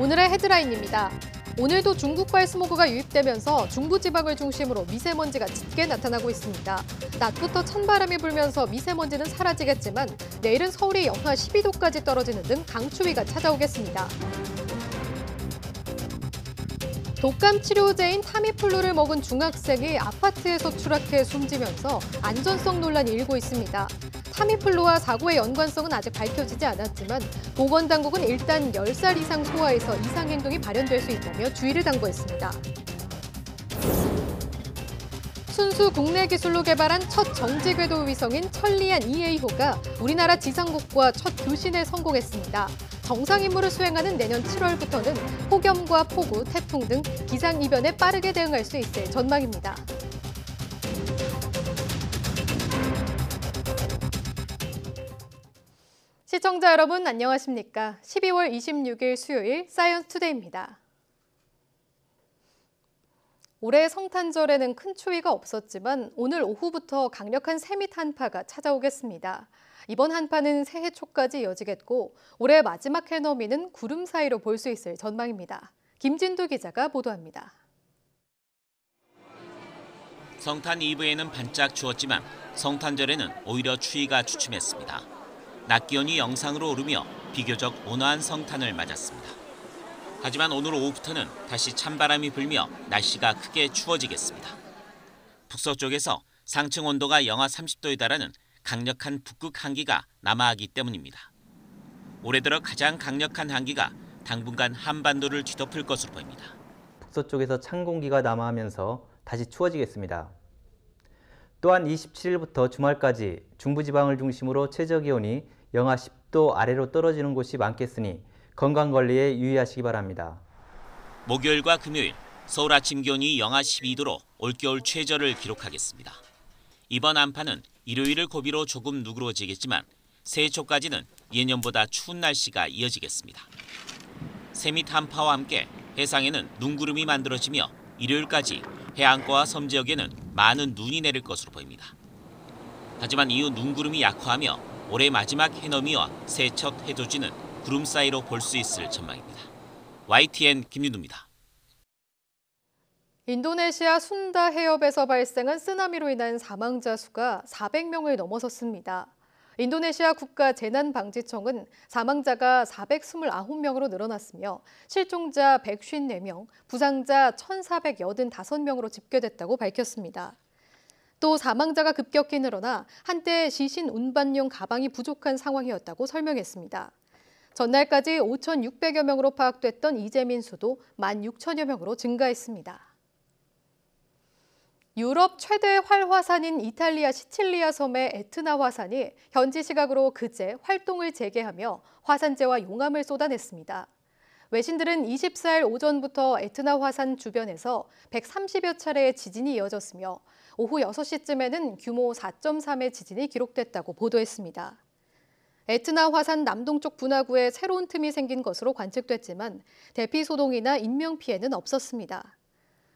오늘의 헤드라인입니다. 오늘도 중국발 스모그가 유입되면서 중부지방을 중심으로 미세먼지가 짙게 나타나고 있습니다. 낮부터 찬바람이 불면서 미세먼지는 사라지겠지만 내일은 서울이 영하 12도까지 떨어지는 등 강추위가 찾아오겠습니다. 독감 치료제인 타미플루를 먹은 중학생이 아파트에서 추락해 숨지면서 안전성 논란이 일고 있습니다. 타미플루와 사고의 연관성은 아직 밝혀지지 않았지만 보건당국은 일단 10살 이상 소아에서 이상 행동이 발현될 수 있다며 주의를 당부했습니다. 순수 국내 기술로 개발한 첫 정지궤도 위성인 천리안 2A호가 우리나라 지상국과 첫 교신에 성공했습니다. 정상 임무를 수행하는 내년 7월부터는 폭염과 폭우, 태풍 등 기상 이변에 빠르게 대응할 수 있을 전망입니다. 시청자 여러분 안녕하십니까? 12월 26일 수요일 사이언스 투데이입니다. 올해 성탄절에는 큰 추위가 없었지만 오늘 오후부터 강력한 세밑 한파가 찾아오겠습니다. 이번 한파는 새해 초까지 이어지겠고 올해 마지막 해넘이는 구름 사이로 볼 수 있을 전망입니다. 김진두 기자가 보도합니다. 성탄 이브에는 반짝 추웠지만 성탄절에는 오히려 추위가 주춤했습니다. 낮 기온이 영상으로 오르며 비교적 온화한 성탄을 맞았습니다. 하지만 오늘 오후부터는 다시 찬바람이 불며 날씨가 크게 추워지겠습니다. 북서쪽에서 상층 온도가 영하 30도에 달하는 강력한 북극 한기가 남하하기 때문입니다. 올해 들어 가장 강력한 한기가 당분간 한반도를 뒤덮을 것으로 보입니다. 북서쪽에서 찬 공기가 남하하면서 다시 추워지겠습니다. 또한 27일부터 주말까지 중부지방을 중심으로 최저기온이 영하 10도 아래로 떨어지는 곳이 많겠으니 건강관리에 유의하시기 바랍니다. 목요일과 금요일, 서울 아침 기온이 영하 12도로 올겨울 최저를 기록하겠습니다. 이번 한파는 일요일을 고비로 조금 누그러지겠지만 새해 초까지는 예년보다 추운 날씨가 이어지겠습니다. 세밑 한파와 함께 해상에는 눈구름이 만들어지며 일요일까지 해안가와 섬 지역에는 많은 눈이 내릴 것으로 보입니다. 하지만 이후 눈구름이 약화하며 올해 마지막 해넘이와 새해 첫 해돋이는 구름 사이로 볼 수 있을 전망입니다. YTN 김윤우입니다. 인도네시아 순다 해협에서 발생한 쓰나미로 인한 사망자 수가 400명을 넘어섰습니다. 인도네시아 국가재난방지청은 사망자가 429명으로 늘어났으며 실종자 154명, 부상자 1,485명으로 집계됐다고 밝혔습니다. 또 사망자가 급격히 늘어나 한때 시신 운반용 가방이 부족한 상황이었다고 설명했습니다. 전날까지 5,600여 명으로 파악됐던 이재민 수도 16,000여 명으로 증가했습니다. 유럽 최대 활화산인 이탈리아 시칠리아 섬의 에트나 화산이 현지 시각으로 그제 활동을 재개하며 화산재와 용암을 쏟아냈습니다. 외신들은 24일 오전부터 에트나 화산 주변에서 130여 차례의 지진이 이어졌으며 오후 6시쯤에는 규모 4.3의 지진이 기록됐다고 보도했습니다. 에트나 화산 남동쪽 분화구에 새로운 틈이 생긴 것으로 관측됐지만 대피 소동이나 인명 피해는 없었습니다.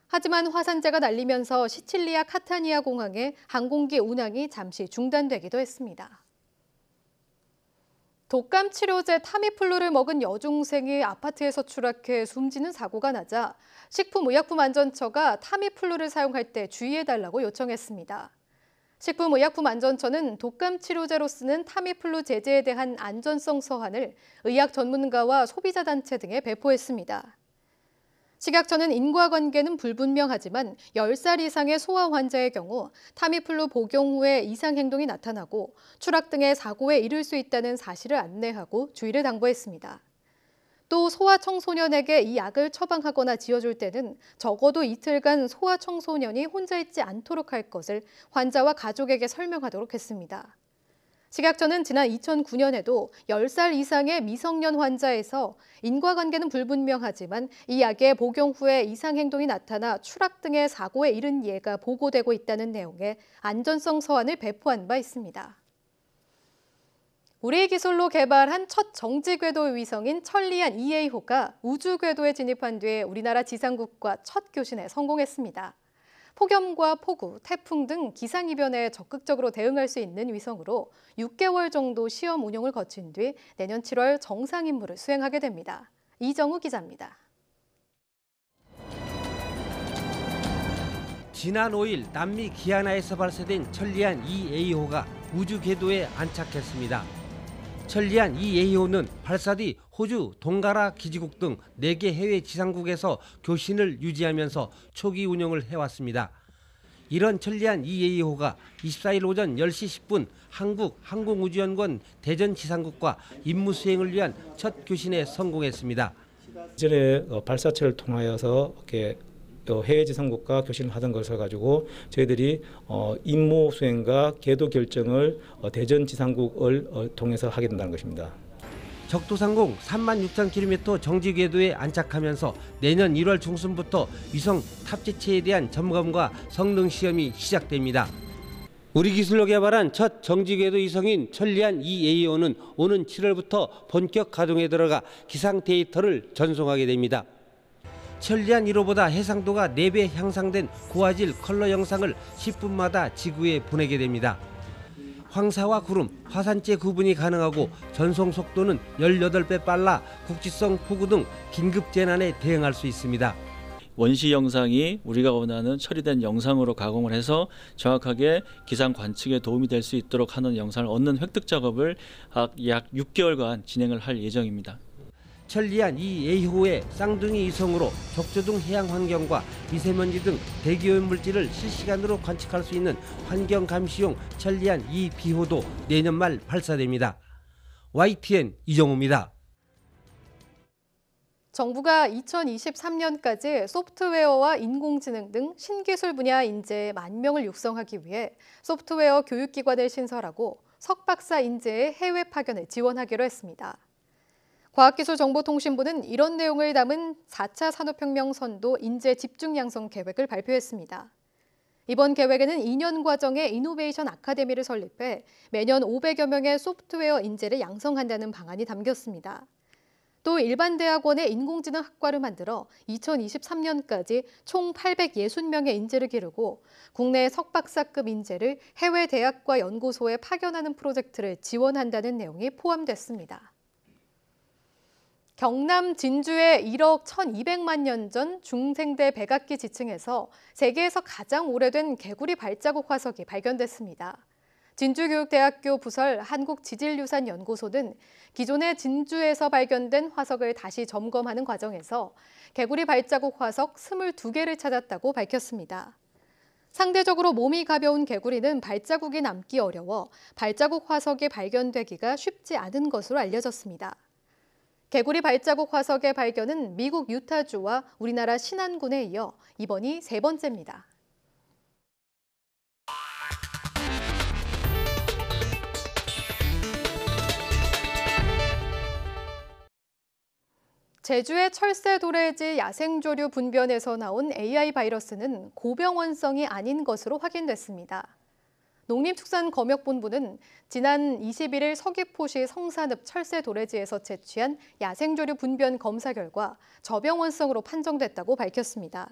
하지만 화산재가 날리면서 시칠리아 카타니아 공항의 항공기 운항이 잠시 중단되기도 했습니다. 독감 치료제 타미플루를 먹은 여중생이 아파트에서 추락해 숨지는 사고가 나자 식품의약품안전처가 타미플루를 사용할 때 주의해달라고 요청했습니다. 식품의약품안전처는 독감 치료제로 쓰는 타미플루 제제에 대한 안전성 서한을 의학 전문가와 소비자단체 등에 배포했습니다. 식약처는 인과관계는 불분명하지만 10살 이상의 소아 환자의 경우 타미플루 복용 후에 이상 행동이 나타나고 추락 등의 사고에 이를 수 있다는 사실을 안내하고 주의를 당부했습니다. 또 소아청소년에게 이 약을 처방하거나 지어줄 때는 적어도 이틀간 소아청소년이 혼자 있지 않도록 할 것을 환자와 가족에게 설명하도록 했습니다. 식약처는 지난 2009년에도 10살 이상의 미성년 환자에서 인과관계는 불분명하지만 이 약의 복용 후에 이상 행동이 나타나 추락 등의 사고에 이른 예가 보고되고 있다는 내용의 안전성 서한을 배포한 바 있습니다. 우리 기술로 개발한 첫 정지궤도 위성인 천리안 2A호가 우주궤도에 진입한 뒤에 우리나라 지상국과 첫 교신에 성공했습니다. 폭염과 폭우, 태풍 등 기상이변에 적극적으로 대응할 수 있는 위성으로 6개월 정도 시험 운용을 거친 뒤 내년 7월 정상 임무를 수행하게 됩니다. 이정우 기자입니다. 지난 5일 남미 기아나에서 발사된 천리안 2A호가 우주 궤도에 안착했습니다. 천리안 2A호는 발사 뒤 호주, 동가라 기지국 등 4개 해외 지상국에서 교신을 유지하면서 초기 운영을 해왔습니다. 이런 천리안 2A호가 24일 오전 10시 10분 한국 항공우주연구원 대전 지상국과 임무 수행을 위한 첫 교신에 성공했습니다. 이전에 발사체를 통하여서 이렇게 해외 지상국과 교신을 하던 것을 가지고 저희들이 임무 수행과 궤도 결정을 대전 지상국을 통해서 하게 된다는 것입니다. 적도상공 36,000km 정지 궤도에 안착하면서 내년 1월 중순부터 위성 탑재체에 대한 점검과 성능 시험이 시작됩니다. 우리 기술로 개발한 첫 정지 궤도 위성인 천리안 2A호는 오는 7월부터 본격 가동에 들어가 기상 데이터를 전송하게 됩니다. 천리안 1호보다 해상도가 4배 향상된 고화질 컬러 영상을 10분마다 지구에 보내게 됩니다. 황사와 구름, 화산재 구분이 가능하고 전송 속도는 18배 빨라 국지성 폭우 등 긴급 재난에 대응할 수 있습니다. 원시 영상이 우리가 원하는 처리된 영상으로 가공을 해서 정확하게 기상 관측에 도움이 될 수 있도록 하는 영상을 얻는 획득 작업을 약 6개월간 진행을 할 예정입니다. 천리안 2A호의 쌍둥이 위성으로 적조등 해양 환경과 미세먼지 등 대기오염 물질을 실시간으로 관측할 수 있는 환경 감시용 천리안 2B호도 내년 말 발사됩니다. YTN 이정우입니다. 정부가 2023년까지 소프트웨어와 인공지능 등 신기술 분야 인재 10,000명을 육성하기 위해 소프트웨어 교육기관을 신설하고 석박사 인재의 해외 파견을 지원하기로 했습니다. 과학기술정보통신부는 이런 내용을 담은 4차 산업혁명 선도 인재 집중 양성 계획을 발표했습니다. 이번 계획에는 2년 과정의 이노베이션 아카데미를 설립해 매년 500여 명의 소프트웨어 인재를 양성한다는 방안이 담겼습니다. 또 일반 대학원의 인공지능 학과를 만들어 2023년까지 총 860명의 인재를 기르고 국내 석박사급 인재를 해외 대학과 연구소에 파견하는 프로젝트를 지원한다는 내용이 포함됐습니다. 경남 진주의 1억 1,200만 년 전 중생대 백악기 지층에서 세계에서 가장 오래된 개구리 발자국 화석이 발견됐습니다. 진주교육대학교 부설 한국지질유산연구소는 기존의 진주에서 발견된 화석을 다시 점검하는 과정에서 개구리 발자국 화석 22개를 찾았다고 밝혔습니다. 상대적으로 몸이 가벼운 개구리는 발자국이 남기 어려워 발자국 화석이 발견되기가 쉽지 않은 것으로 알려졌습니다. 개구리 발자국 화석의 발견은 미국 유타주와 우리나라 신안군에 이어 이번이 3번째입니다. 제주의 철새도래지 야생조류 분변에서 나온 AI 바이러스는 고병원성이 아닌 것으로 확인됐습니다. 농림축산검역본부는 지난 21일 서귀포시 성산읍 철새도래지에서 채취한 야생조류 분변 검사 결과 저병원성으로 판정됐다고 밝혔습니다.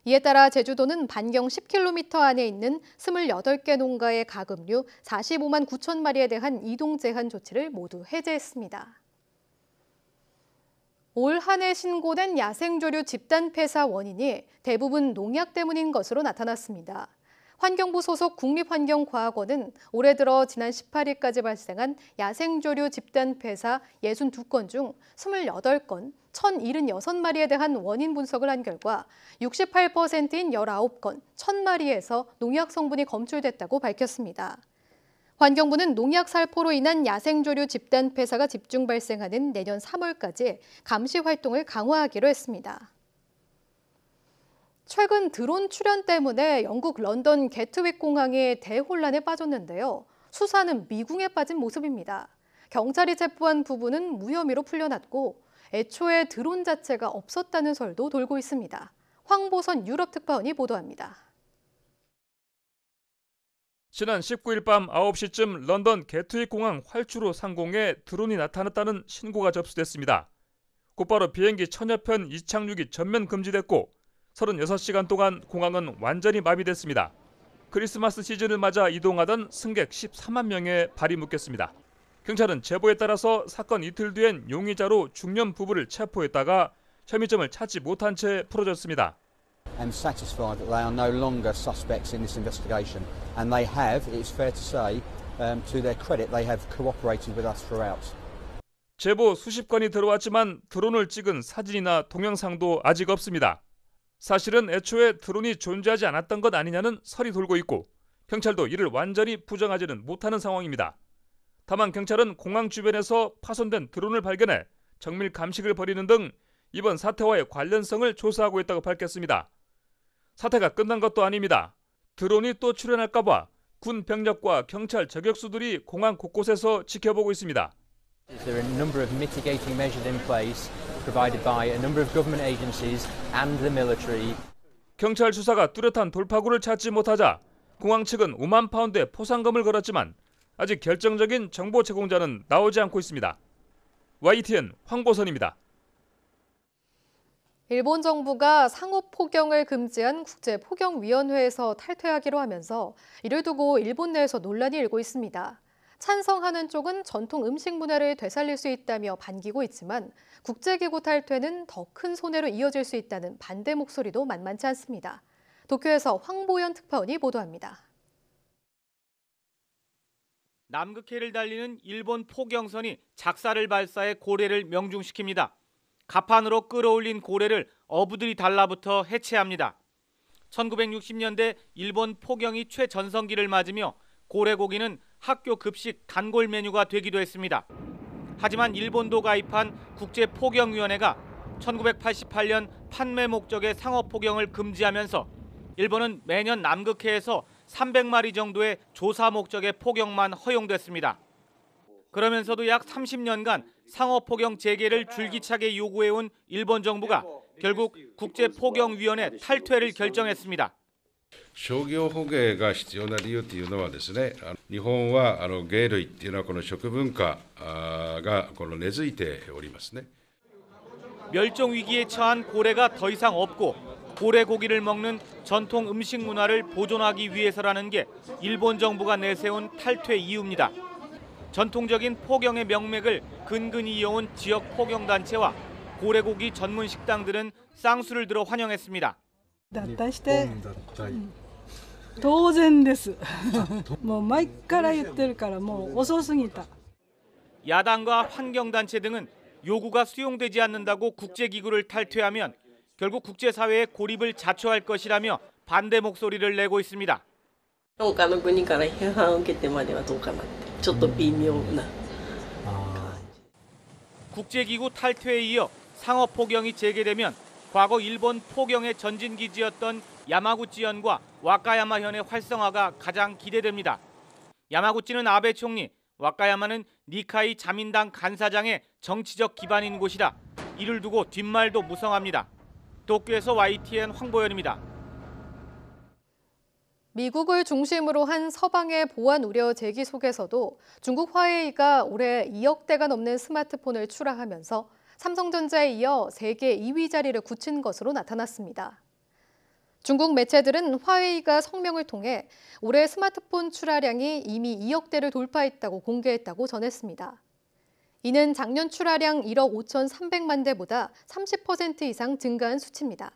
이에 따라 제주도는 반경 10km 안에 있는 28개 농가의 가금류 45만 9천 마리에 대한 이동 제한 조치를 모두 해제했습니다. 올 한 해 신고된 야생조류 집단 폐사 원인이 대부분 농약 때문인 것으로 나타났습니다. 환경부 소속 국립환경과학원은 올해 들어 지난 18일까지 발생한 야생조류 집단 폐사 62건 중 28건, 1,076마리에 대한 원인 분석을 한 결과 68%인 19건, 1,000마리에서 농약 성분이 검출됐다고 밝혔습니다. 환경부는 농약 살포로 인한 야생조류 집단 폐사가 집중 발생하는 내년 3월까지 감시 활동을 강화하기로 했습니다. 최근 드론 출현 때문에 영국 런던 게트윅 공항이 대혼란에 빠졌는데요. 수사는 미궁에 빠진 모습입니다. 경찰이 체포한 부부는 무혐의로 풀려났고 애초에 드론 자체가 없었다는 설도 돌고 있습니다. 황보선 유럽특파원이 보도합니다. 지난 19일 밤 9시쯤 런던 게트윅 공항 활주로 상공에 드론이 나타났다는 신고가 접수됐습니다. 곧바로 비행기 1000여 편 이착륙이 전면 금지됐고 36시간 동안 공항은 완전히 마비됐습니다. 크리스마스 시즌을 맞아 이동하던 승객 13만 명의 발이 묶였습니다. 경찰은 제보에 따라서 사건 이틀 뒤엔 용의자로 중년 부부를 체포했다가 혐의점을 찾지 못한 채 풀어줬습니다. I'm satisfied that they are no longer suspects in this investigation, and they have, it's fair to say, to their credit, they have cooperated with us throughout. 제보 수십 건이 들어왔지만 드론을 찍은 사진이나 동영상도 아직 없습니다. 사실은 애초에 드론이 존재하지 않았던 것 아니냐는 설이 돌고 있고 경찰도 이를 완전히 부정하지는 못하는 상황입니다. 다만 경찰은 공항 주변에서 파손된 드론을 발견해 정밀 감식을 벌이는 등 이번 사태와의 관련성을 조사하고 있다고 밝혔습니다. 사태가 끝난 것도 아닙니다. 드론이 또 출현할까 봐 군 병력과 경찰 저격수들이 공항 곳곳에서 지켜보고 있습니다. There are a number of mitigating measures in place provided by a number of government agencies and the military. 경찰 수사가 뚜렷한 돌파구를 찾지 못하자 공항 측은 5만 파운드의 포상금을 걸었지만 아직 결정적인 정보 제공자는 나오지 않고 있습니다. YTN 황보선입니다. 일본 정부가 상업 포경을 금지한 국제포경위원회에서 탈퇴하기로 하면서 이를 두고 일본 내에서 논란이 일고 있습니다. 찬성하는 쪽은 전통 음식 문화를 되살릴 수 있다며 반기고 있지만 국제기구 탈퇴는 더 큰 손해로 이어질 수 있다는 반대 목소리도 만만치 않습니다. 도쿄에서 황보연 특파원이 보도합니다. 남극해를 달리는 일본 포경선이 작사를 발사해 고래를 명중시킵니다. 갑판으로 끌어올린 고래를 어부들이 달라붙어 해체합니다. 1960년대 일본 포경이 최전성기를 맞으며 고래고기는 학교 급식 단골 메뉴가 되기도 했습니다. 하지만 일본도 가입한 국제포경위원회가 1988년 판매 목적의 상업 포경을 금지하면서 일본은 매년 남극해에서 300마리 정도의 조사 목적의 포경만 허용됐습니다. 그러면서도 약 30년간 상업 포경 재개를 줄기차게 요구해온 일본 정부가 결국 국제포경위원회 탈퇴를 결정했습니다. 商業捕鯨が必要な理由というのはですね、日本は鯨類っていうのはこの食文化が根付いておりますね。 멸종 위기에 처한 고래가 더 이상 없고 고래 고기를 먹는 전통 음식 문화를 보존하기 위해서라는 게 일본 정부가 내세운 탈퇴 이유입니다. 전통적인 포경의 명맥을 근근히 이어온 지역 포경 단체와 고래고기 전문 식당들은 쌍수를 들어 환영했습니다. 当然です。もう前から言ってるからもう遅すぎた. 야당과 환경단체 등은 요구가 수용되지 않는다고 국제기구를 탈퇴하면 결국 국제사회의 고립을 자초할 것이라며 반대 목소리를 내고 있습니다. 他の国から批判を受けてまではどうかなって。ちょっと微妙な. 국제기구 탈퇴에 이어 상업 포경이 재개되면 과거 일본 포경의 전진기지였던 야마구치현과 와카야마현의 활성화가 가장 기대됩니다. 야마구치는 아베 총리, 와카야마는 니카이 자민당 간사장의 정치적 기반인 곳이라 이를 두고 뒷말도 무성합니다. 도쿄에서 YTN 황보연입니다. 미국을 중심으로 한 서방의 보안 우려 제기 속에서도 중국 화웨이가 올해 2억 대가 넘는 스마트폰을 출하하면서 삼성전자에 이어 세계 2위 자리를 굳힌 것으로 나타났습니다. 중국 매체들은 화웨이가 성명을 통해 올해 스마트폰 출하량이 이미 2억 대를 돌파했다고 공개했다고 전했습니다. 이는 작년 출하량 1억 5,300만 대보다 30% 이상 증가한 수치입니다.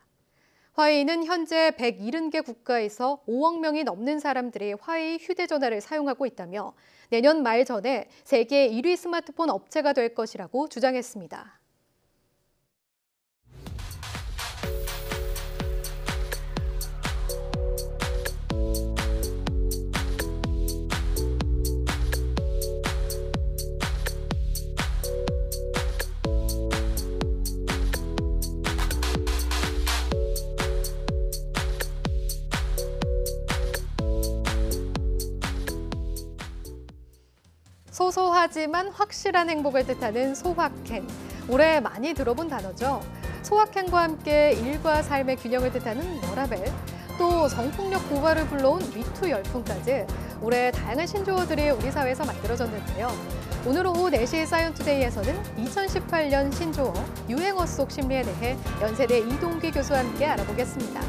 화웨이는 현재 170개 국가에서 5억 명이 넘는 사람들이 화웨이 휴대전화를 사용하고 있다며 내년 말 전에 세계 1위 스마트폰 업체가 될 것이라고 주장했습니다. 소소하지만 확실한 행복을 뜻하는 소확행. 올해 많이 들어본 단어죠. 소확행과 함께 일과 삶의 균형을 뜻하는 워라밸, 또 성폭력 고발을 불러온 미투 열풍까지 올해 다양한 신조어들이 우리 사회에서 만들어졌는데요. 오늘 오후 4시 사이언투데이에서는 2018년 신조어, 유행어 속 심리에 대해 연세대 이동기 교수와 함께 알아보겠습니다.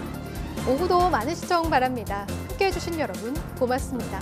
오후도 많은 시청 바랍니다. 함께해 주신 여러분 고맙습니다.